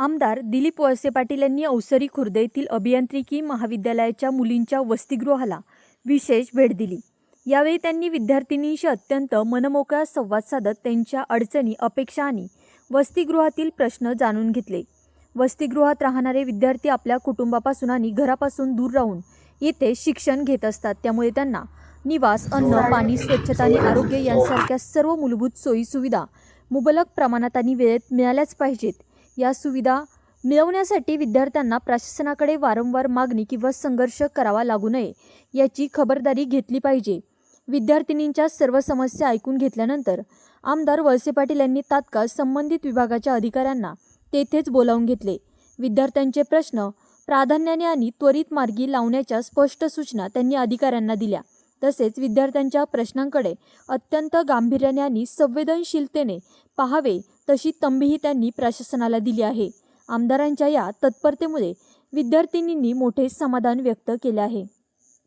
आमदार दिलीप वळसे पाटील यांनी अवसरी खुर्द येथील अभियांत्रिकी महाविद्यालयाच्या मुलींच्या वसतिगृहाला विशेष भेट दिली। यावेळी त्यांनी विद्यार्थिनींशी अत्यंत मनमोकळा संवाद साधत त्यांच्या अडचणी, अपेक्षा आणि वसतिगृहातील प्रश्न जाणून घेतले। वसतिगृहात राहणारे विद्यार्थी आपल्या कुटुंबापासून आणि घरापासून दूर राहून येथे शिक्षण घेत असतात, त्यामुळे त्यांना निवास, अन्न, पाणी, स्वच्छता आणि आरोग्य यांसारख्या सर्व मूलभूत सोयी सुविधा मुबलक प्रमाणात आणि वेळेत मिळाल्याच पाहिजेत। या सुविधा मिळवण्यासाठी विद्यार्थ्यांना प्रशासनाकडे वारंवार मागणी किंवा संघर्ष करावा लागू नये याची खबरदारी घेतली पाहिजे। विद्यार्थिनींच्या सर्व समस्या ऐकून घेतल्यानंतर आमदार वळसे पाटील यांनी तात्काळ संबंधित विभागाच्या अधिकाऱ्यांना तेथेच बोलावून घेतले। विद्यार्थ्यांचे प्रश्न प्राधान्याने आणि त्वरित मार्गी लावण्याच्या स्पष्ट सूचना त्यांनी अधिकाऱ्यांना दिल्या। तसेच विद्यार्थ्यांच्या प्रश्नांकडे अत्यंत गांभीर्याने आणि संवेदनशीलतेने पाहावे तशी तंबीही त्यांनी प्रशासनाला दिली आहे। आमदारांच्या या तत्परतेमुळे विद्यार्थिनींनी मोठे समाधान व्यक्त केले आहे।